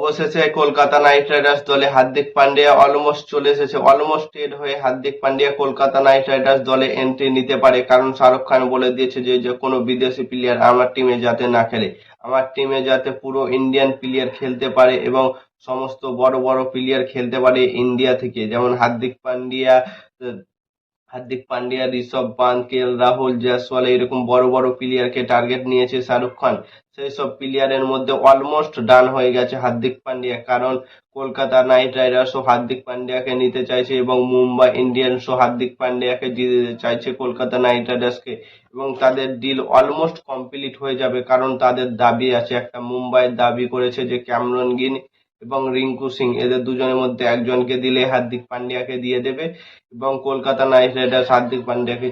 অবশেষে Kolkata night Riders দলে Hardik Pandya almost চলে এসেছে। অলমোস্ট ট্রেড হয়ে হার্দিক পান্ডিয়া কলকাতা নাইট রাইডার্স দলে এন্ট্রি নিতে পারে, কারণ শাহরুখ খান বলে দিয়েছে যে কোনো বিদেশি প্লেয়ার আমার টিমে যাতে না খেলে, আমার টিমে যাতে পুরো ইন্ডিয়ান প্লেয়ার খেলতে পারে এবং সমস্ত বড় বড় প্লেয়ার খেলতে পারে ইন্ডিয়া থেকে, যেমন হার্দিক পান্ডিয়া, ঋষভ পান্থ, রাহুল, জয়সওয়াল এরকম বড় বড় প্লেয়ারকে টার্গেট নিয়েছে শাহরুখ খান। সেই সব প্লেয়ারের মধ্যে অলমোস্ট ডান হয়ে গেছে হার্দিক পান্ডিয়া, কারণ কলকাতা নাইট রাইডার্সও হার্দিক পান্ডিয়াকে নিতে চাইছে এবং মুম্বাই ইন্ডিয়ান্সও হার্দিক পান্ডিয়াকে দিতে চাইছে কলকাতা নাইট রাইডার্সকে, এবং তাদের ডিল অলমোস্ট কমপ্লিট হয়ে যাবে, কারণ তাদের দাবি আছে। একটা মুম্বাইয়ের দাবি করেছে যে ক্যামরন গ্রিন এবং রিঙ্কু সিং এদের দুজনের মধ্যে একজনকে দিলে হার্দিক পান্ডিয়াকে দিয়ে দেবে, এবং কলকাতা নাইট রাইডার্স হার্দিক পান্ডিয়াকে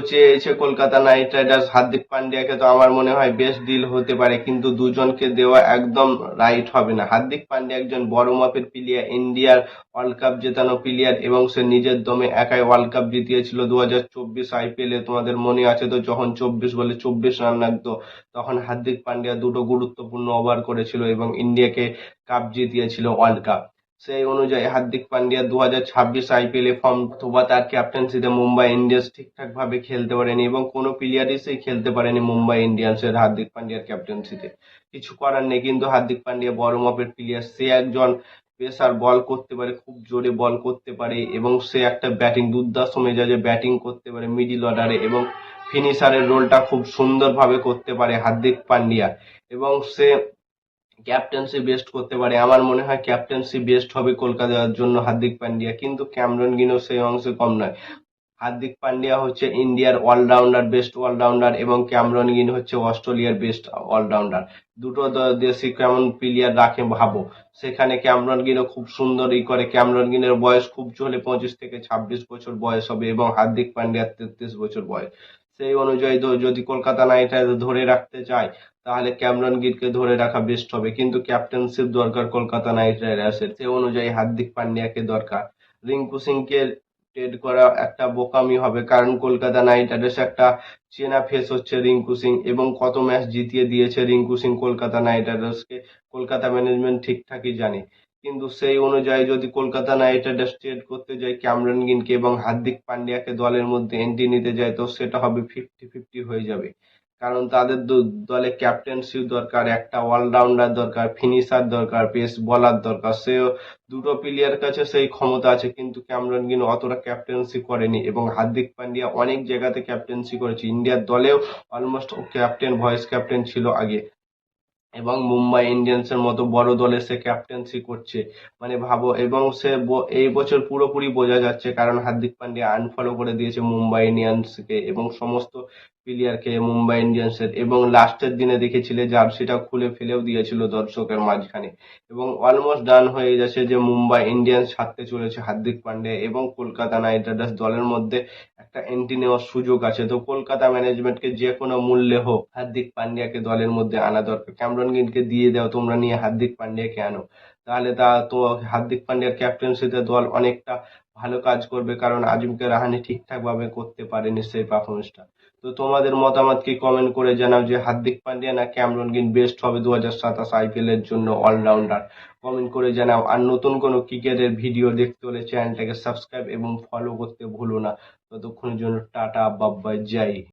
চেয়েছে কলকাতা নাইট রাইডার্স হার্দিক পান্ডিয়াকে। তো আমার মনে হয় বেস্ট ডিল হতে পারে, কিন্তু দুজনকে দেওয়া একদম রাইট হবে না। হার্দিক পান্ডিয়া একজন বড় মাপের প্লেয়ার, ইন্ডিয়ার ওয়ার্ল্ড কাপ জেতানো প্লেয়ার, এবং সে নিজের দমে একাই ওয়ার্ল্ড কাপ জিতিয়েছিল 2024 আইপিএল এ। তোমাদের মনে আছে তো, যখন 24 বলে 24 রান লাগতো, তখন হার্দিক পান্ডিয়া দুটো গুরুত্বপূর্ণ ওভার করেছিল এবং ইন্ডিয়াকে কাপ জিতিয়েছিল ওয়ার্ল্ড কাপ। সেই অনুযায়ী হার্দিক পান্ডিয়া 2026 আইপিএল এ ফর্ম অথবা তার ক্যাপ্টেন্সিতে মুম্বাই ইন্ডিয়ান্স ঠিকঠাক ভাবে খেলতে পারেনি, এবং কোনো প্লেয়ারই সেই খেলতে পারেনি মুম্বাই ইন্ডিয়ান্সের হার্দিক পান্ডিয়ার ক্যাপ্টেন্সিতে। কিছু করার নেই, কিন্তু হার্দিক পান্ডিয়া বড় মাপের প্লেয়ার, সে একজন পেসার, বল করতে পারে, খুব জোরে বল করতে পারে, এবং সে একটা ব্যাটিং দুর্ধর্ষ মেজাজে ব্যাটিং করতে পারে মিডিল অর্ডারে, এবং ফিনিশারের রোলটা খুব সুন্দরভাবে করতে পারে হার্দিক পান্ডিয়া, এবং সে ক্যাপ্টেন্সি বেস্ট করতে পারে। আমার মনে হয় ক্যাপ্টেন্সি বেস্ট হবে কলকাতার জন্য হার্দিক পান্ডিয়া, কিন্তু ক্যামেরন গ্রিনও সেই অংশে কম নয়। হার্দিক পান্ডিয়া হচ্ছে ইন্ডিয়ার অলরাউন্ডার, বেস্ট অলরাউন্ডার, এবং ক্যামেরন গ্রিন হচ্ছে অস্ট্রেলিয়ার বেস্ট অলরাউন্ডার। দুটো দেশি কেমন প্লেয়ার রাখে ভাবো, সেখানে ক্যামেরন গ্রিনও খুব সুন্দর করে। ক্যামেরন গ্রিনের বয়স খুব জোরে 25 থেকে 26 বছর বয়স হবে, এবং হার্দিক পান্ডিয়ার 33 বছর বয়স। সেই অনুযায়ী তো যদি কলকাতা নাইট রাইডার্স ধরে রাখতে চায়, তাহলে ক্যামেরন গ্রিনকে ধরে রাখা বেস্ট হবে, কিন্তু ক্যাপ্টেনশিপ দরকার কলকাতা নাইট রাইডার্সের, সেই অনুযায়ী হার্দিক পান্ডিয়াকে দরকার। রিঙ্কু সিংকে ট্রেড করা একটা বোকামি হবে, কারণ কলকাতা নাইট রাইডার্স একটা চেনা ফেস হচ্ছে রিঙ্কু সিং, এবং কত ম্যাচ জিতিয়ে দিয়েছে রিঙ্কু সিং কলকাতা নাইট রাইডার্সকে, কলকাতা ম্যানেজমেন্ট ঠিকঠাকই জানে। কিন্তু সেই অনুযায়ী যদি কলকাতা নাইট রাইডার্স ট্রেড করতে যায় ক্যামেরন গ্রিনকে এবং হার্দিক পান্ডিয়াকে দলের মধ্যে এন্ট্রি নিতে যায়, তো সেটা হবে 50-50 হয়ে যাবে, কারণ তাদের দলে ক্যাপ্টেন্সি দরকার, একটা অলরাউন্ডার দরকার, ফিনিশার দরকার, পেস বলার দরকার। সেও দুটো প্লেয়ার কাছে সেই ক্ষমতা আছে, কিন্তু ক্যামেরন গ্রিন অতটা ক্যাপ্টেন্সি করেনি, এবং হার্দিক পান্ডিয়া অনেক জায়গাতে ক্যাপ্টেন্সি করেছে, ইন্ডিয়ার দলেও অলমোস্ট ক্যাপ্টেন, ভয়েস ক্যাপ্টেন ছিল আগে, এবং মুম্বাই ইন্ডিয়ান্সের মতো বড় দলে সে ক্যাপ্টেন্সি করছে। মানে ভাবো, এবং সে এই বছর পুরোপুরি বোঝা যাচ্ছে, কারণ হার্দিক পান্ডিয়া আনফলো করে দিয়েছে মুম্বাই ইন্ডিয়ান্সকে এবং সমস্ত প্লেয়ারকে মুম্বাই ইন্ডিয়ান্সের, এবং লাস্টের দিনে দেখেছিলে জার্সিটা খুলে ফেলেও দিয়েছিল দর্শকের মাঝখানে, এবং অলমোস্ট ডান হয়ে গেছে যে মুম্বাই ইন্ডিয়ান্স ছাড়তে চলেছে হার্দিক পান্ডিয়া, এবং কলকাতা নাইট রাইডার্স দলের মধ্যে একটা এন্ট্রি নেওয়ার সুযোগ আছে। তো কলকাতা ম্যানেজমেন্টকে যে কোনো মূল্যে হোক হার্দিক পান্ডিয়াকে দলের মধ্যে আনা দরকার। ক্যামেরন গ্রিনকে দিয়ে দাও তোমরা, নিয়ে হার্দিক পান্ডিয়াকে আনো, তাহলে তো হার্দিক পান্ডিয়ার ক্যাপ্টেন্সিতে দল অনেকটা ভালো কাজ করবে, কারণ আজিমকে রাহানে ঠিকঠাক ভাবে করতে পারেনি সেই পারফরমেন্সটা। তো তোমাদের মতামত কি কমেন্ট করে জানাও, যে হার্দিক পান্ডিয়া না ক্যামেরন গ্রিন বেস্ট হবে 2027 আইপিএল এর জন্য অলরাউন্ডার? কমেন্ট করে জানাও। আর নতুন কোনো ক্রিকেটের ভিডিও দেখতে হলে চ্যানেলটাকে সাবস্ক্রাইব এবং ফলো করতে ভুলো না। ততক্ষণের জন্য টাটা, বাই বাই, জয় হিন্দ।